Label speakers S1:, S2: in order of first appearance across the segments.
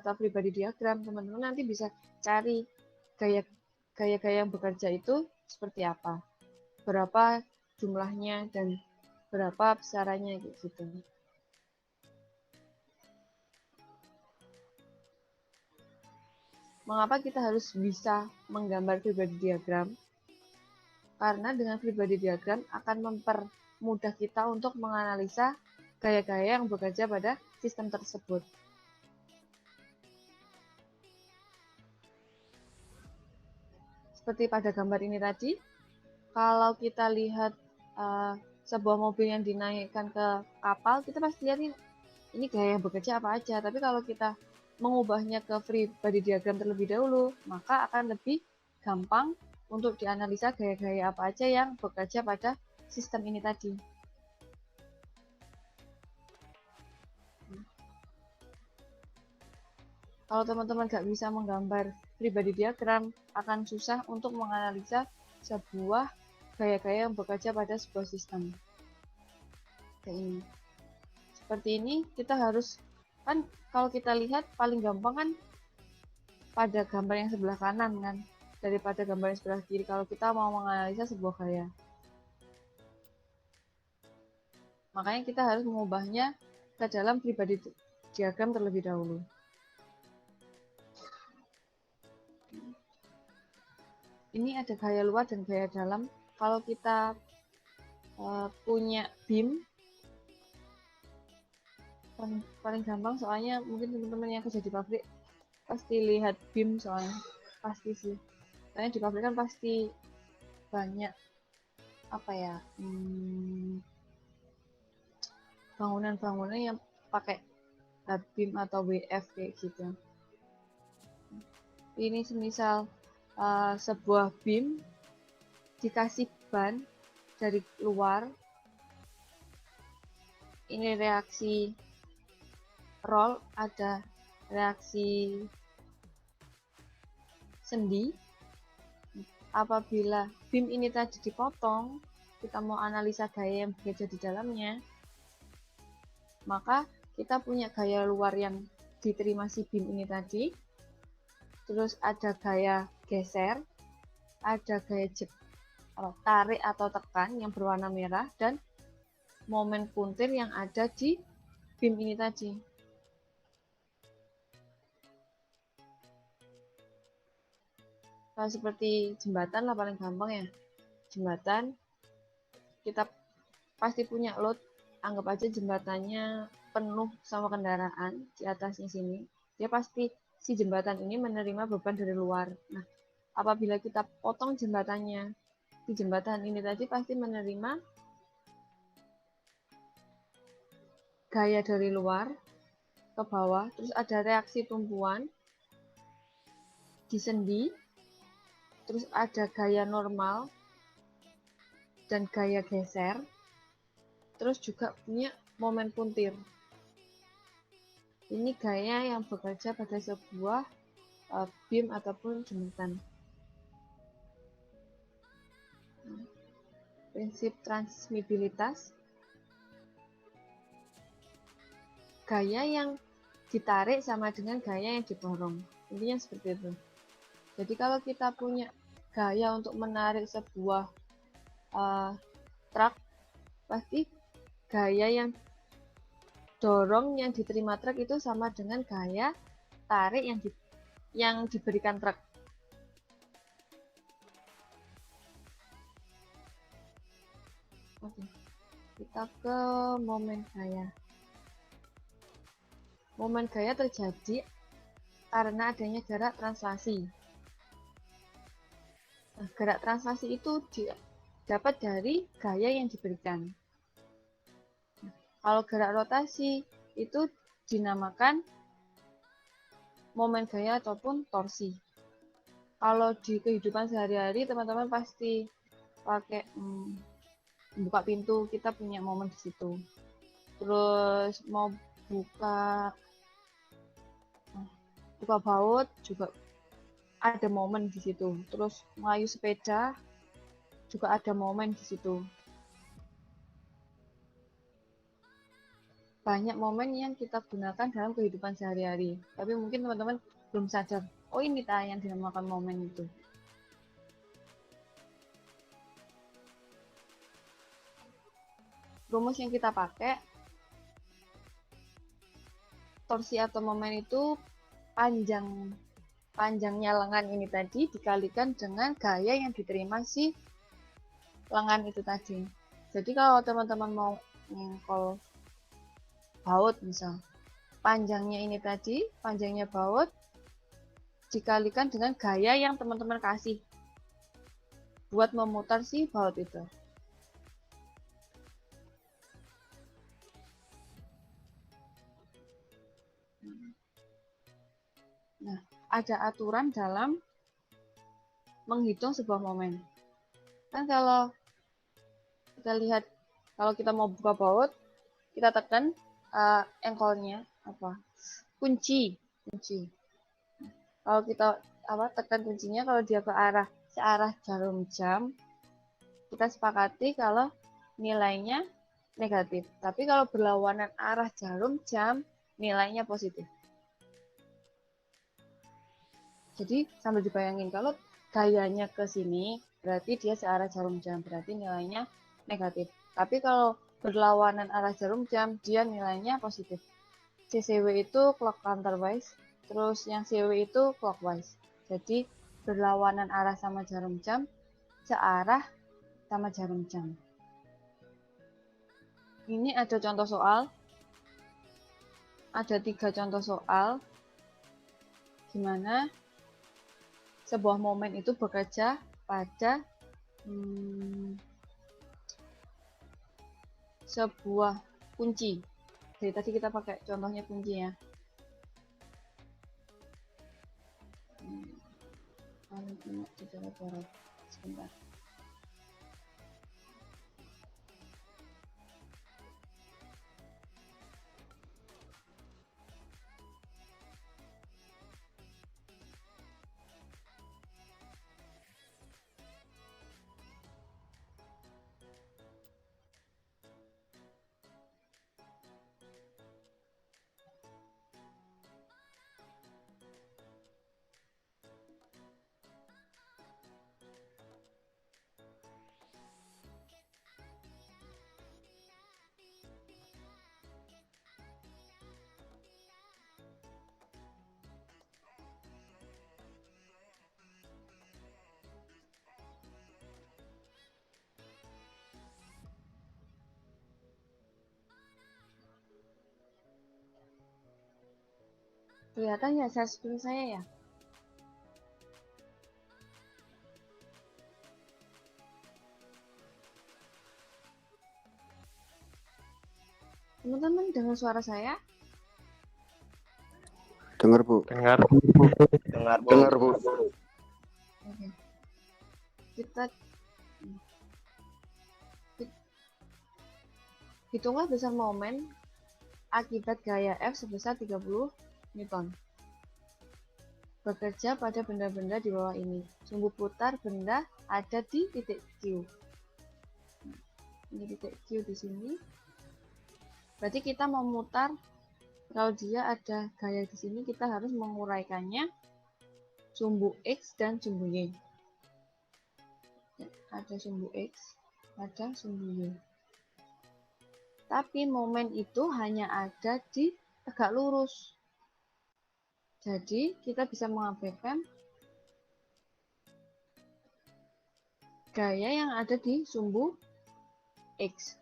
S1: atau pribadi diagram, teman-teman nanti bisa cari gaya-gaya yang bekerja itu seperti apa, berapa jumlahnya, dan berapa besarannya gitu. Mengapa kita harus bisa menggambar pribadi diagram? Karena dengan pribadi diagram akan mempermudah kita untuk menganalisa gaya-gaya yang bekerja pada sistem tersebut. Seperti pada gambar ini tadi, kalau kita lihat sebuah mobil yang dinaikkan ke kapal, kita pasti lihat ini gaya yang bekerja apa aja. Tapi kalau kita mengubahnya ke free body diagram terlebih dahulu, maka akan lebih gampang untuk dianalisa gaya-gaya apa aja yang bekerja pada sistem ini tadi. Kalau teman-teman nggak bisa menggambar pribadi diagram, akan susah untuk menganalisa sebuah gaya-gaya yang bekerja pada sebuah sistem. Kayak ini. Seperti ini, kita harus, kan kalau kita lihat paling gampang kan pada gambar yang sebelah kanan kan, daripada gambar yang sebelah kiri kalau kita mau menganalisa sebuah gaya. Makanya kita harus mengubahnya ke dalam pribadi diagram terlebih dahulu. Ini ada gaya luar dan gaya dalam. Kalau kita punya BIM, paling gampang soalnya mungkin teman-teman yang kerja di pabrik pasti lihat BIM, soalnya pasti sih. Soalnya di pabrik kan pasti banyak apa ya, bangunan-bangunan yang pakai BIM atau WF kayak gitu. Ini semisal sebuah BIM dikasih ban dari luar, ini reaksi roll, ada reaksi sendi. Apabila BIM ini tadi dipotong, kita mau analisa gaya yang bekerja di dalamnya, maka kita punya gaya luar yang diterima si BIM ini tadi, terus ada gaya geser, ada gaya tarik atau tekan yang berwarna merah, dan momen puntir yang ada di BIM ini tadi. Kalau seperti jembatan lah paling gampang ya. Jembatan, kita pasti punya load, anggap aja jembatannya penuh sama kendaraan di atasnya sini. Dia pasti, si jembatan ini menerima beban dari luar. Nah, apabila kita potong jembatannya, di jembatan ini tadi pasti menerima gaya dari luar ke bawah, terus ada reaksi tumpuan di sendi, terus ada gaya normal dan gaya geser, terus juga punya momen puntir. Ini gaya yang bekerja pada sebuah BIM ataupun jembatan. Prinsip transmisibilitas, gaya yang ditarik sama dengan gaya yang didorong. Intinya seperti itu. Jadi kalau kita punya gaya untuk menarik sebuah truk, pasti gaya yang dorong yang diterima truk itu sama dengan gaya tarik yang diberikan truk. Oke, kita ke momen gaya. Momen gaya terjadi karena adanya gerak translasi. Nah, gerak translasi itu dapat dari gaya yang diberikan. Nah, kalau gerak rotasi itu dinamakan momen gaya ataupun torsi. Kalau di kehidupan sehari-hari teman-teman pasti pakai buka pintu, kita punya momen di situ. Terus mau buka baut juga ada momen di situ. Terus melayu sepeda juga ada momen di situ. banyak momen yang kita gunakan dalam kehidupan sehari-hari. Tapi mungkin teman-teman belum sadar, oh ini yang dinamakan momen itu. Rumus yang kita pakai, torsi atau momen itu panjangnya lengan ini tadi dikalikan dengan gaya yang diterima si lengan itu tadi. Jadi kalau teman-teman mau ngengkol baut misal, panjangnya ini tadi, panjangnya baut dikalikan dengan gaya yang teman-teman kasih buat memutar si baut itu. Nah, ada aturan dalam menghitung sebuah momen. Kan kalau kita lihat, kalau kita mau buka baut, kita tekan engkolnya kunci. Kalau kita tekan kuncinya, kalau dia ke searah jarum jam, kita sepakati kalau nilainya negatif. Tapi kalau berlawanan arah jarum jam, nilainya positif. Jadi sambil dibayangin, kalau gayanya ke sini, berarti dia searah jarum jam, berarti nilainya negatif. Tapi kalau berlawanan arah jarum jam, dia nilainya positif. CCW itu clock counterwise, terus yang CW itu clockwise. Jadi berlawanan arah sama jarum jam, searah sama jarum jam. Ini ada contoh soal, ada 3 contoh soal, gimana sebuah momen itu bekerja pada sebuah kunci. Jadi tadi kita pakai contohnya kunci ya. Sebentar. Kelihatan ya share screen saya ya? Teman-teman dengar suara saya?
S2: Dengar, Bu.
S3: Dengar.
S2: Dengar, Bu.
S1: Oke. Kita hitunglah besar momen akibat gaya F sebesar 30 Newton. Bekerja pada benda-benda di bawah ini. Sumbu putar benda ada di titik Q. Ini titik Q di sini. Berarti kita memutar, kalau dia ada gaya di sini, kita harus menguraikannya sumbu X dan sumbu Y. Ada sumbu X, ada sumbu Y. Tapi momen itu hanya ada di tegak lurus. Jadi kita bisa mengabaikan gaya yang ada di sumbu X.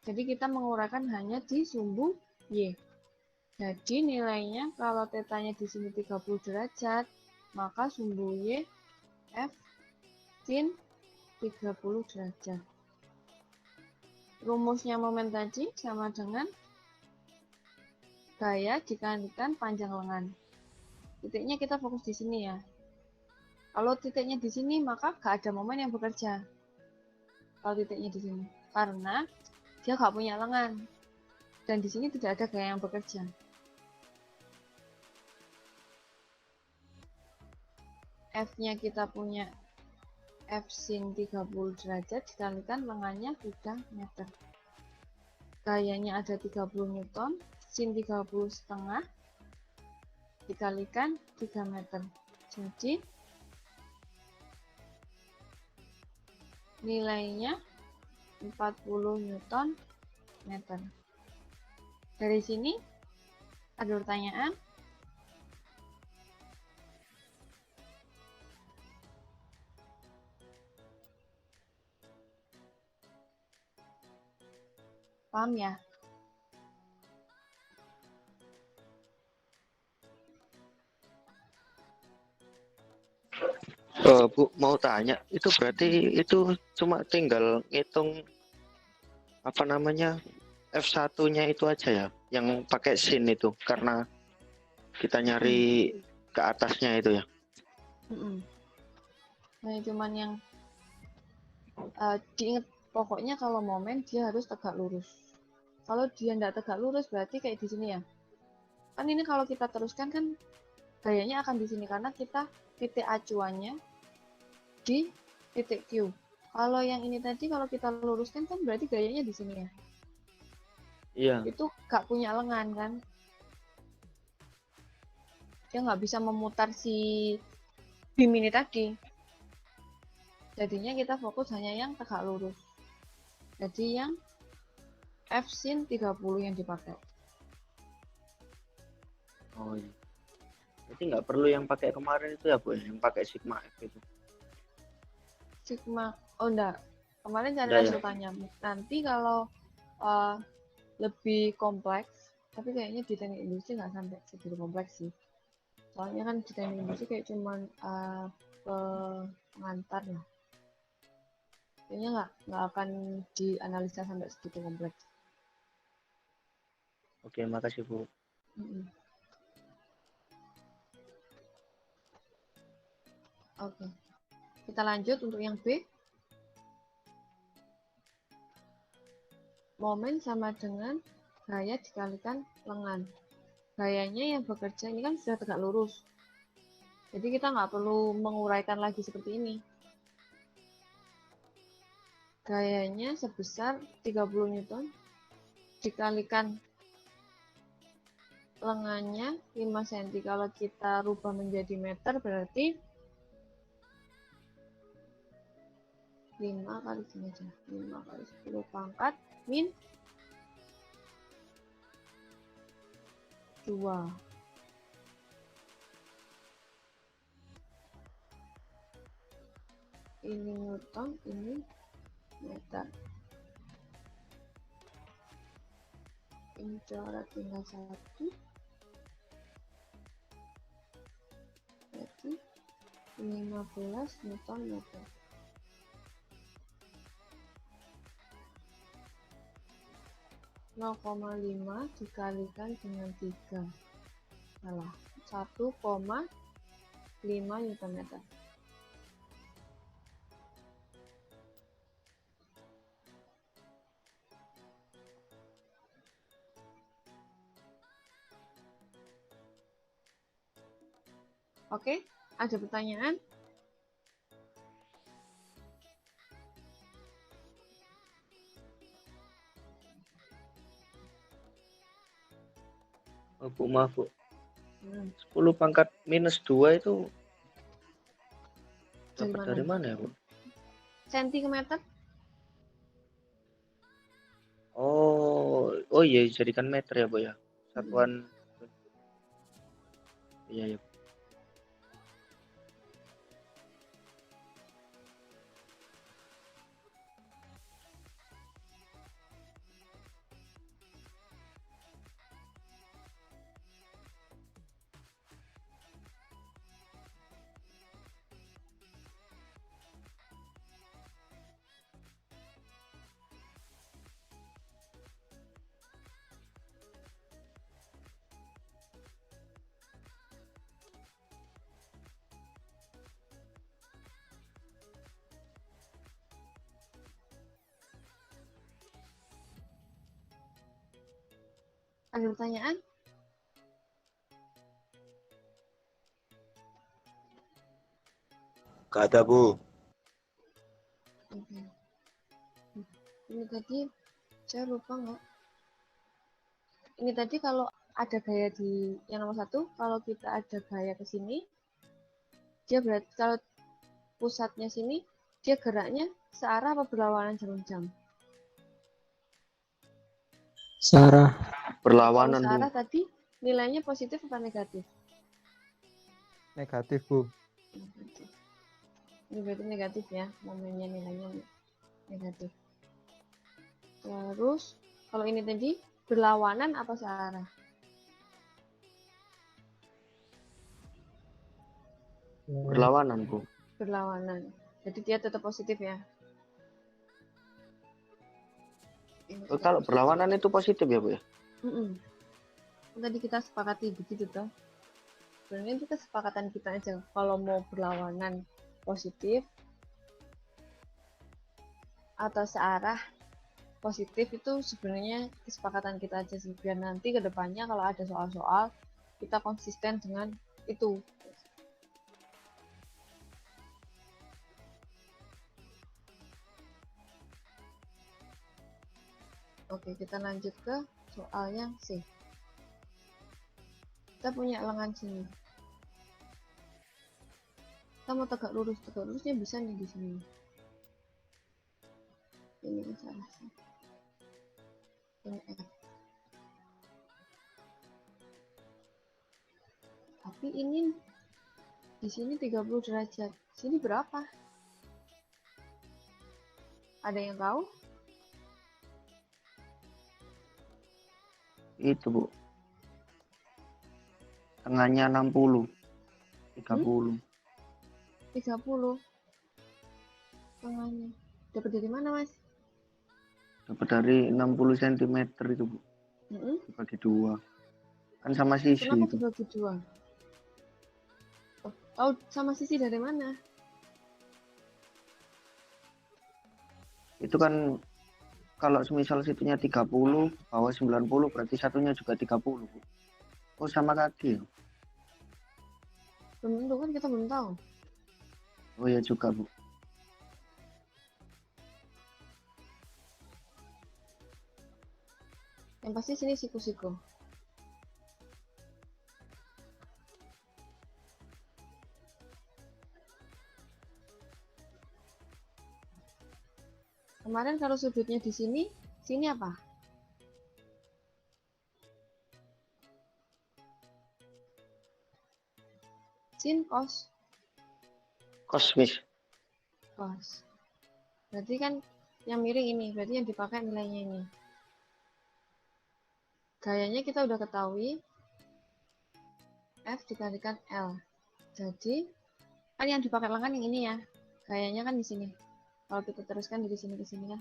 S1: Jadi kita menguraikan hanya di sumbu Y. Jadi nilainya kalau tetanya di sini 30 derajat, maka sumbu Y F sin 30 derajat. Rumusnya momen tadi sama dengan gaya dikalikan panjang lengan. Titiknya kita fokus di sini ya. Kalau titiknya di sini, maka gak ada momen yang bekerja. Kalau titiknya di sini, karena dia gak punya lengan. Dan di sini tidak ada gaya yang bekerja. F-nya kita punya F sin 30 derajat dikalikan lengannya 3 meter. gayanya ada 30 Newton, sin 30 setengah dikalikan 3 meter. Jadi nilainya 40 Newton meter. Dari sini ada pertanyaan? Paham ya?
S2: Bu, mau tanya, itu berarti itu cuma tinggal ngitung apa namanya F1-nya itu aja ya, yang pakai sin itu, karena kita nyari ke atasnya itu ya.
S1: Nah, cuman yang diingat pokoknya kalau momen dia harus tegak lurus. Kalau dia tidak tegak lurus berarti kayak di sini ya. Kan ini kalau kita teruskan kan gayanya akan di sini karena kita titik acuannya di titik Q. Kalau yang ini tadi kalau kita luruskan kan berarti gayanya di sini ya.
S2: Iya.
S1: Itu gak punya lengan kan. Dia nggak bisa memutar si beam ini tadi. Jadinya kita fokus hanya yang tegak lurus. Jadi yang F sin 30 yang dipakai.
S2: Oh iya. Jadi nggak perlu yang pakai kemarin itu ya Bu, yang pakai sigma F itu.
S1: Sigma, oh enggak. Kemarin cari
S2: Udah ya?
S1: resultannya. Nanti kalau lebih kompleks, tapi kayaknya di teknik industri nggak sampai segitu kompleks sih. Soalnya kan di teknik industri kayak cuman pengantar ya. Kayaknya nggak akan dianalisa sampai segitu kompleks.
S2: Oke, makasih Bu.
S1: Oke, kita lanjut untuk yang B. Momen sama dengan gaya dikalikan lengan. Gayanya yang bekerja ini kan sudah tegak lurus. Jadi kita nggak perlu menguraikan lagi seperti ini. Gayanya sebesar 30 Newton dikalikan lengannya 5 cm. Kalau kita rubah menjadi meter berarti 5 kali sini aja. 5 kali 10 pangkat min 2. Ini Newton, ini meter. Ini coret tinggal 1. Jadi 15 Newton meter. 0,5 dikalikan dengan 3. Salah. 1,5 Newton meter. Oke, ada pertanyaan?
S2: Oh, Bu, maaf Bu. 10 pangkat minus 2 itu dapat dari mana ya Bu?
S1: Sentimeter?
S2: Oh iya, jadikan meter ya Bu ya. Satuan. Iya ya.
S1: Ada pertanyaan?
S2: Gak ada Bu.
S1: Oke. Ini tadi saya lupa nggak ini tadi kalau ada gaya di yang nomor 1, kalau kita ada gaya ke sini, dia berarti kalau pusatnya sini, dia geraknya searah apa berlawanan jarum jam?
S3: Searah.
S1: Kalau
S2: Berlawanan, Bu.
S1: searah tadi nilainya positif apa negatif?
S3: Negatif, Bu.
S1: Negatif. Ini berarti negatif ya, momennya nilainya negatif. Terus kalau ini tadi berlawanan apa searah?
S2: Berlawanan, Bu.
S1: Berlawanan. Jadi dia tetap positif ya.
S2: Oh, kalau berlawanan itu positif ya, Bu ya?
S1: Tadi kita sepakati begitu toh. Sebenarnya itu kesepakatan kita aja. Kalau mau berlawanan positif atau searah positif itu sebenarnya kesepakatan kita aja sih. Biar nanti ke depannya kalau ada soal-soal kita konsisten dengan itu. Oke, kita lanjut ke soal yang C. Kita punya lengan sini. Kita mau tegak lurusnya bisa nih di sini. Ini kan salah sih. Ini F. Tapi ini di sini 30 derajat. Sini berapa? Ada yang tahu?
S2: Itu, Bu. Tengahnya 60. 30.
S1: 30 tengahnya. Dapat dari mana, Mas?
S2: Dapat dari 60 cm itu, Bu. Dibagi 2. Kan sama sisi
S1: Kenapa
S2: itu.
S1: dibagi 2? Oh, tahu sama sisi dari mana?
S2: Itu kan kalau semisal situnya 30, bawah 90, berarti satunya juga 30, Bu. Oh, sama kaki ya?
S1: Belum tentu kan kita belum tahu.
S2: Oh ya juga, Bu.
S1: Yang pasti sini siku-siku. Kemarin kalau sudutnya di sini apa? Sin, cos.
S2: Kosmis.
S1: Cos. Berarti kan yang miring ini, berarti yang dipakai nilainya ini. Gayanya kita udah ketahui, F dikalikan L. Jadi, kan yang dipakai lengan yang ini ya. Gayanya kan di sini. Kalau kita teruskan dari sini ke sini kan.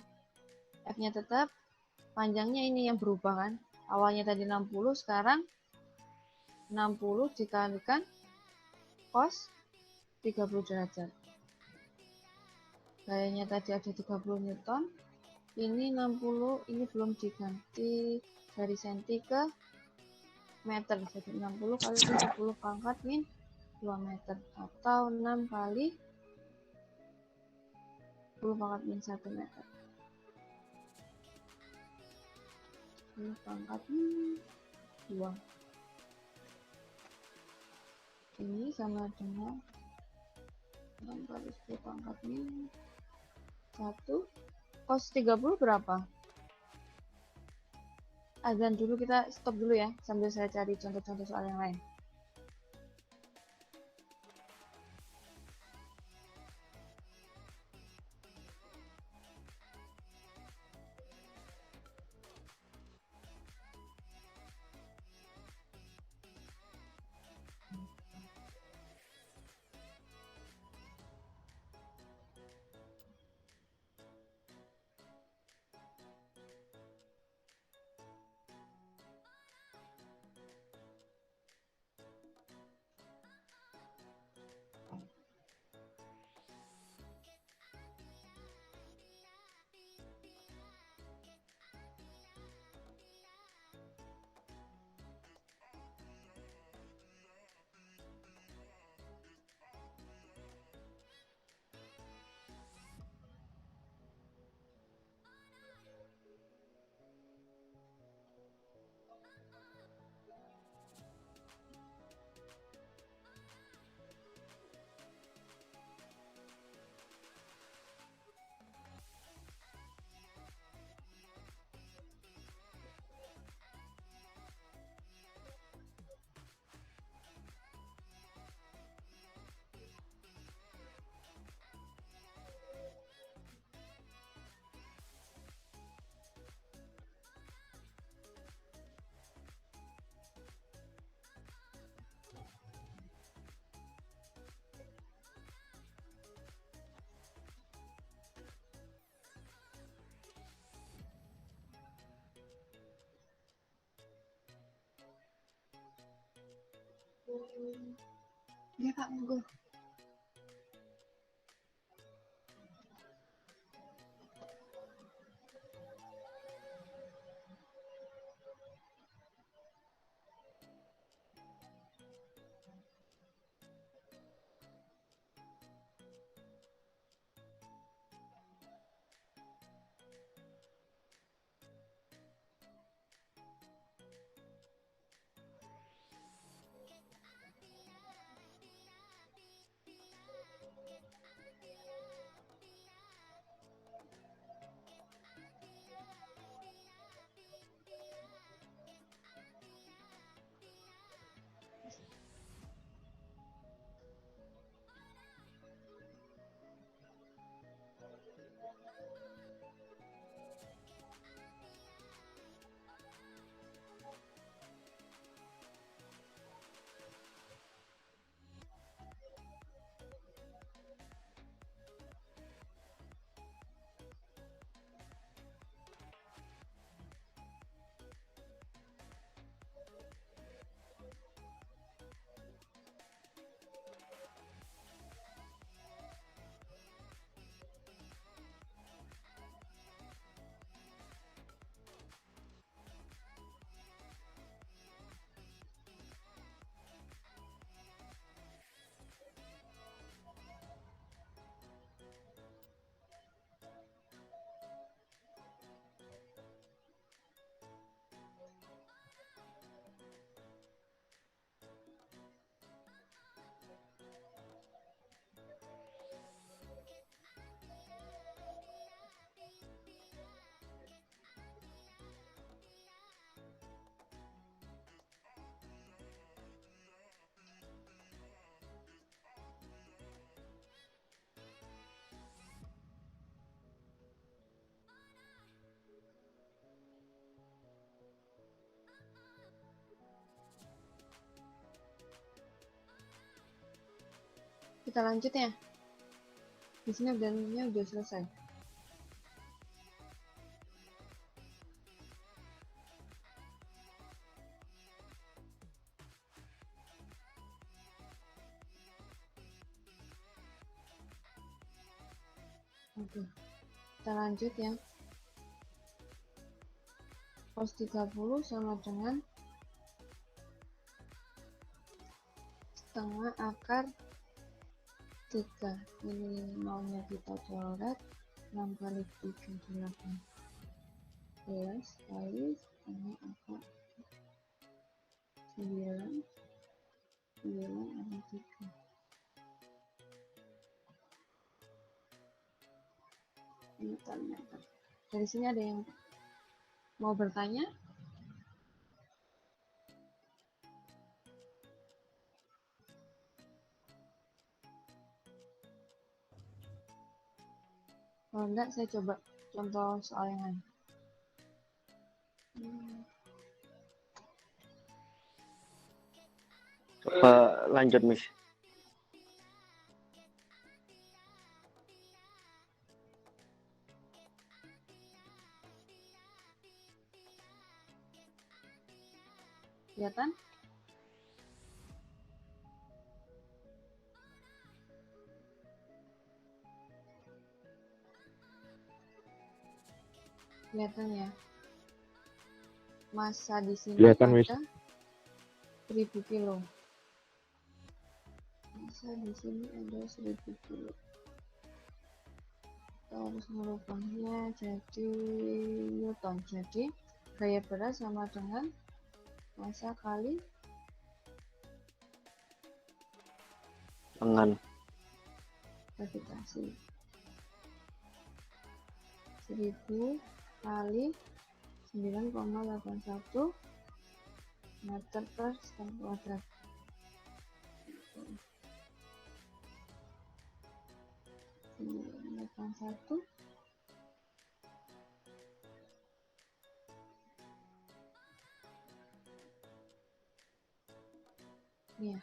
S1: F-nya tetap, panjangnya ini yang berubah kan. Awalnya tadi 60, sekarang 60 dikalikan cos 30 derajat. Gayanya tadi ada 30 Newton. Ini 60, ini belum diganti dari senti ke meter. Jadi 60 kali 70 pangkat min 2 meter. Atau 6 kali 10 pangkat min 1 meter. 10 pangkat min 2. Ini sama dengan 6 kali 10 pangkat min 1. Cos 30 berapa? Azan dulu, kita stop dulu ya, sambil saya cari contoh-contoh soal yang lain. Ya Kak, monggo. Kita lanjut ya. Di sini udah selesai. Oke. Kita lanjut ya. Cos 30 sama dengan setengah akar 3. Ini maunya kita coret. 6 kali 3 18 kali setengah akar 9 akar 3. Meter. Dari sini ada yang mau bertanya? Kalau enggak, saya coba contoh soal yang lain.
S2: Coba lanjut, Miss.
S1: Kelihatan? Kelihatan ya? Masa di sini
S3: Kelihatan, Miss.
S1: ada 1000 kilo. Masa di sini ada 1000 kilo. Kita harus merubahnya jadi Newton. Jadi gaya berat sama dengan masa kali
S2: Dengan
S1: gravitasi. 1000 kali 9,81 meter per sektor kuadrat. Satu ya,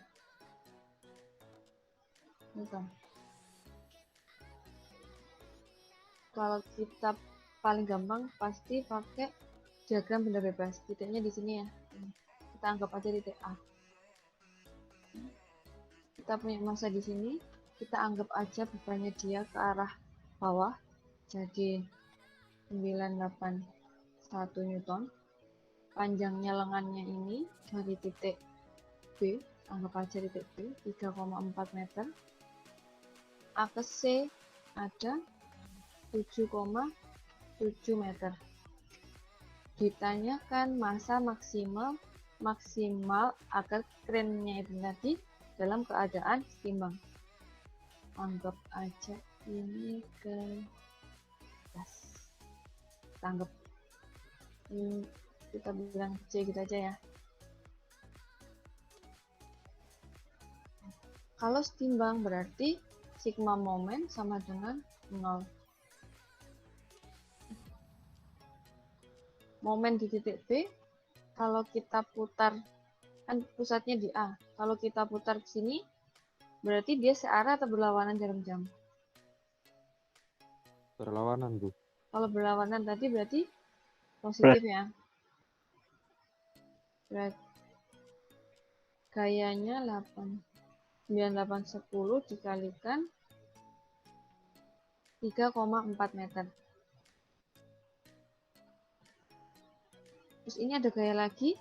S1: betul. Kalau kita paling gampang pasti pakai diagram benda bebas. Titiknya di sini ya. Kita anggap aja titik A. kita punya massa di sini, kita anggap aja bebannya dia ke arah bawah, jadi 981 Newton. Panjangnya lengannya ini dari titik B, anggap aja titik B, 3,4 meter. Akses C ada 7,7 meter. Ditanyakan massa maksimal agar krennya itu tadi dalam keadaan seimbang. Anggap aja ini ke atas. Anggap kita bilang C gitu aja ya. Kalau setimbang berarti sigma momen sama dengan 0. Momen di titik B, kalau kita putar, kan pusatnya di A. Kalau kita putar ke sini, berarti dia searah atau berlawanan jarum jam?
S3: Berlawanan, Bu.
S1: Kalau berlawanan tadi berarti positif ya. Berarti gayanya 9810 dikalikan 3,4 meter. Terus ini ada gaya lagi.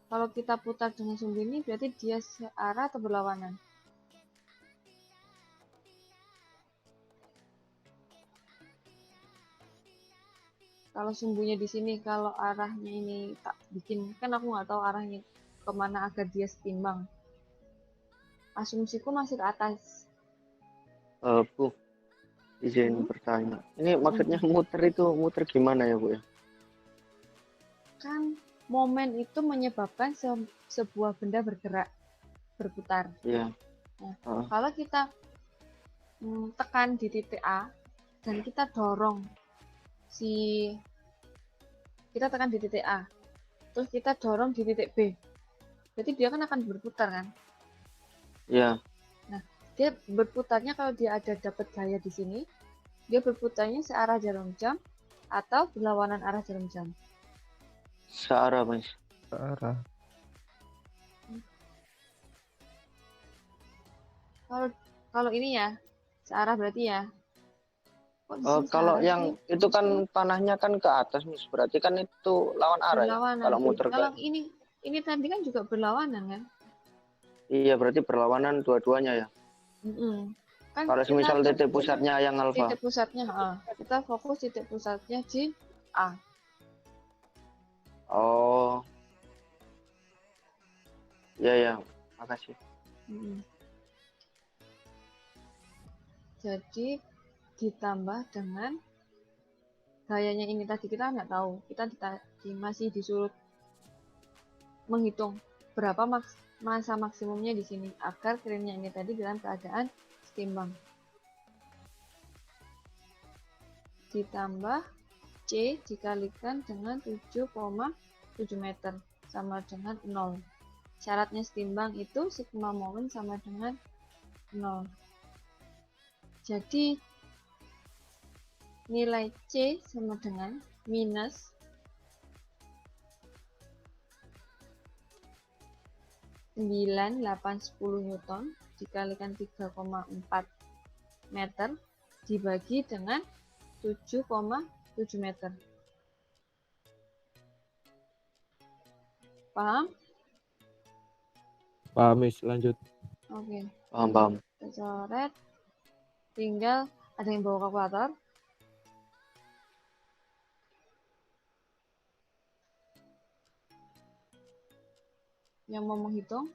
S1: Kalau kita putar dengan sumbu ini berarti dia searah atau berlawanan? Kalau sumbunya di sini, kalau arahnya ini tak bikin, kan aku nggak tahu arahnya kemana agar dia setimbang. Asumsiku masih ke atas.
S2: Bu, izin bertanya. Ini maksudnya muter gimana ya, Bu ya?
S1: Kan momen itu menyebabkan sebuah benda bergerak, berputar.
S2: Iya.
S1: Nah, kalau kita tekan di titik A dan kita dorong kita tekan di titik A, terus kita dorong di titik B, berarti dia kan akan berputar kan?
S2: Iya.
S1: Nah, dia berputarnya kalau dia ada dapat gaya di sini, dia berputarnya searah jarum jam atau berlawanan arah jarum jam?
S2: Searah, Mas.
S3: Searah.
S1: Kalau ini ya, searah berarti ya.
S2: Kalau yang sih? Itu kan panahnya kan ke atas, Mas. Berarti kan itu lawan arah ya. Kalau muter
S1: kalau ini tadi kan juga berlawanan kan?
S2: Iya, berarti berlawanan dua-duanya ya. Kan kalau misal titik pusatnya yang alfa.
S1: Titik pusatnya, kita fokus titik pusatnya di A.
S2: Oh. Ya, makasih.
S1: Jadi ditambah dengan gayanya ini tadi kita nggak tahu, kita masih disuruh menghitung berapa massa maksimumnya di sini agar krennya ini tadi dalam keadaan seimbang. Ditambah C dikalikan dengan 7,7 meter sama dengan 0. Syaratnya setimbang itu sigma momen sama dengan 0. Jadi nilai C sama dengan minus 9,810 Newton dikalikan 3,4 meter dibagi dengan 7,7 meter. Paham?
S3: Paham, Miss. Lanjut.
S1: Oke.
S2: Paham.
S1: Kita coret. Tinggal ada yang bawa kalkulator. Yang mau menghitung.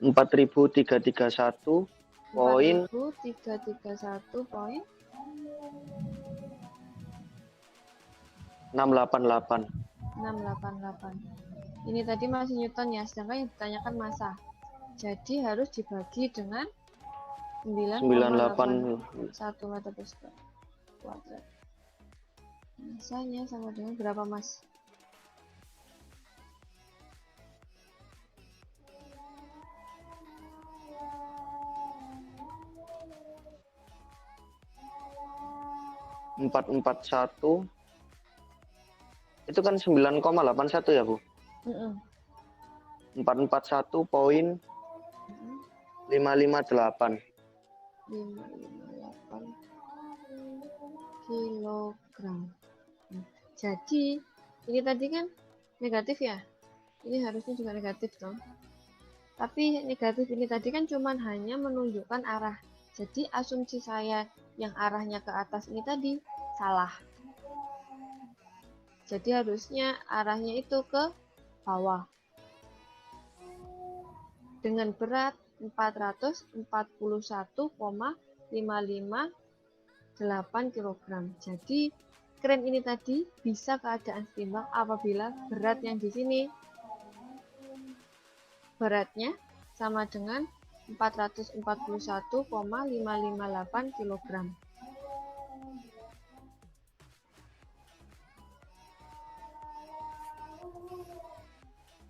S2: Empat 4.331 poin
S1: 4.331 poin
S2: 688.
S1: 688. Ini tadi masih Newton ya, sedangkan yang ditanyakan massa. Jadi harus dibagi dengan 9,81 meter persegi kuadrat. Massanya sama dengan berapa, Mas?
S2: .441 itu kan 9,81 ya, Bu? 441,558
S1: 558 kilogram. Jadi ini tadi kan negatif ya, ini harusnya juga negatif dong. Tapi negatif ini tadi kan cuman hanya menunjukkan arah. Jadi asumsi saya yang arahnya ke atas ini tadi salah. Jadi harusnya arahnya itu ke bawah. Dengan berat 441,558 kg. Jadi kren ini tadi bisa keadaan setimbang apabila berat yang di sini beratnya sama dengan 441,558 kg.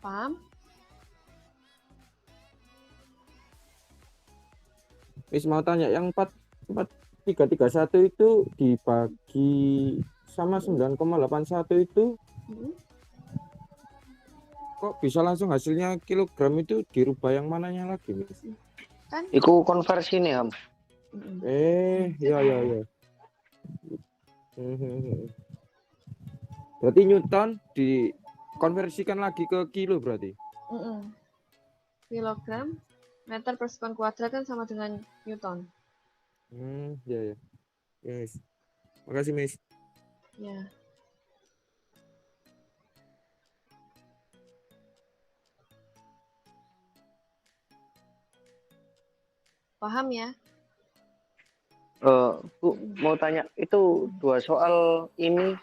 S1: Paham?
S3: Wis mau tanya yang 4331 itu dibagi sama 9,81 itu kok bisa langsung hasilnya kilogram itu dirubah yang mananya lagi, Miss?
S1: Kan?
S2: Iku konversi nih, Ham.
S3: Ya. Berarti Newton dikonversikan lagi ke kilo berarti?
S1: Kilogram meter per sekon kuadrat kan sama dengan Newton.
S3: Ya. Yes. Makasih, Miss.
S1: Ya. Paham ya?
S2: Bu, mau tanya, itu 2 soal ini,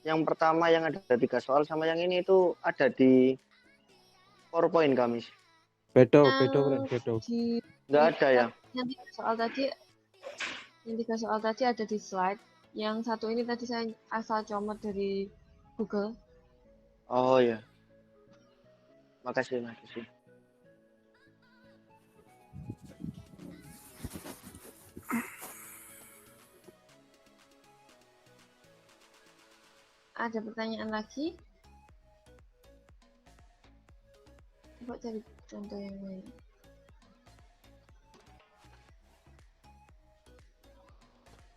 S2: yang pertama yang ada 3 soal sama yang ini itu ada di PowerPoint kami.
S3: Beda.
S2: Nggak ada ya?
S1: Yang 3 soal tadi ada di slide. Yang satu ini tadi saya asal comot dari Google.
S2: Oh ya. Makasih.
S1: Ada pertanyaan lagi? Coba cari contoh yang lain.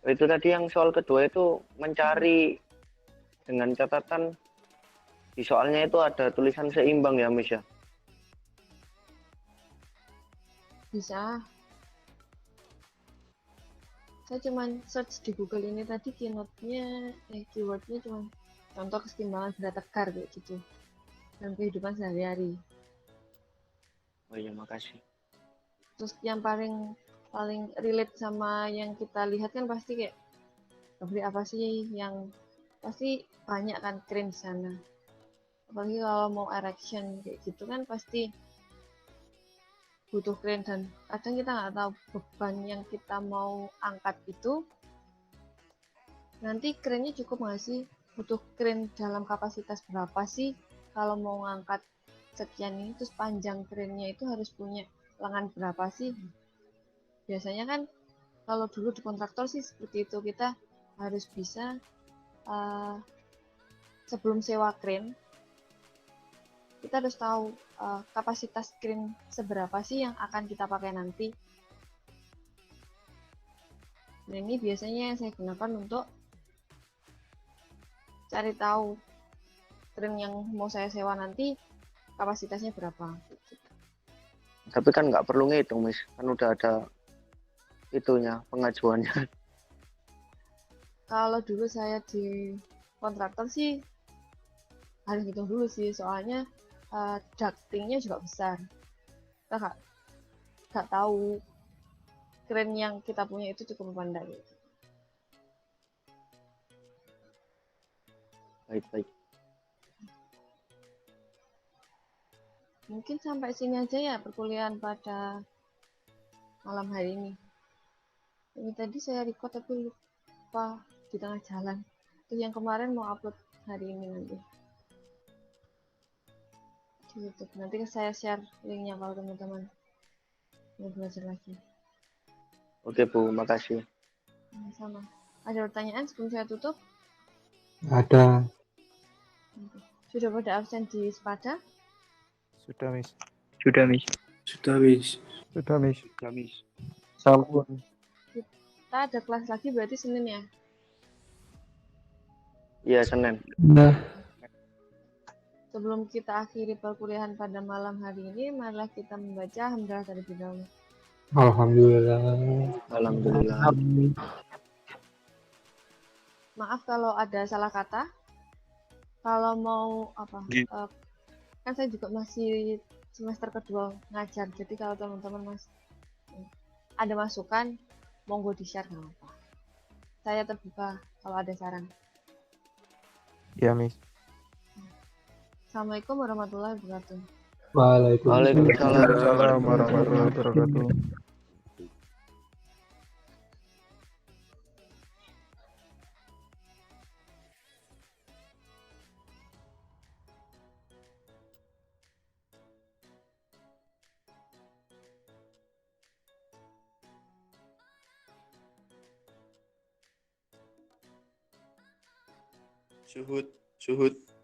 S2: Itu tadi yang soal kedua itu mencari dengan catatan di soalnya itu ada tulisan seimbang ya, Miss ya?
S1: Bisa. Saya cuman search di Google ini tadi keywordnya cuman contoh keseimbangan benda tegar kayak gitu dalam kehidupan sehari-hari.
S2: Oh iya, makasih.
S1: Terus yang paling relate sama yang kita lihat kan pasti kayak pabrik apa sih yang pasti banyak kan keren di sana. Apalagi kalau mau erection kayak gitu kan pasti butuh keren, dan kadang kita nggak tahu beban yang kita mau angkat itu nanti kerennya cukup nggak sih, butuh keren dalam kapasitas berapa sih kalau mau ngangkat sekian ini, terus panjang kerennya itu harus punya lengan berapa sih. Biasanya kan kalau dulu di kontraktor sih seperti itu, kita harus bisa sebelum sewa kren kita harus tahu kapasitas kren seberapa sih yang akan kita pakai nanti. Nah ini biasanya yang saya gunakan untuk cari tahu kren yang mau saya sewa nanti kapasitasnya berapa.
S2: Tapi kan nggak perlu ngitung, Miss. Kan udah ada itunya, pengajuannya.
S1: Kalau dulu saya di kontraktor sih harus hitung dulu sih, soalnya ductingnya juga besar. Kita nggak tahu kren yang kita punya itu cukup apa enggak gitu.
S2: Baik.
S1: Mungkin sampai sini aja ya perkuliahan pada malam hari ini. Ini tadi saya record tapi lupa di tengah jalan. Terus yang kemarin mau upload hari ini nanti di YouTube. Nanti saya share linknya kalau teman-teman mau belajar lagi.
S2: Oke Bu, makasih.
S1: Sama. Ada pertanyaan sebelum saya tutup?
S3: Ada.
S1: Sudah pada absen di Sepada?
S3: Sudah, Miss.
S4: Sudah, Miss.
S5: Sudah, Miss.
S3: Sudah, Miss.
S4: Sudah, Miss. Sampun.
S1: Kita ada kelas lagi berarti Senin ya?
S2: Iya, Senin.
S4: Nah,
S1: Sebelum kita akhiri perkuliahan pada malam hari ini, marilah kita membaca hamdalah terlebih dahulu.
S3: Alhamdulillah.
S2: Alhamdulillah.
S1: Maaf kalau ada salah kata. Kalau mau kan saya juga masih semester kedua ngajar. Jadi kalau teman-teman ada masukan, monggo di-share nggak apa-apa. Saya terbuka kalau ada saran.
S3: Ya, Miss.
S1: Assalamualaikum warahmatullahi wabarakatuh.
S2: Waalaikumsalam.
S3: Waalaikumsalam warahmatullahi wabarakatuh.
S5: Suhud, suhud.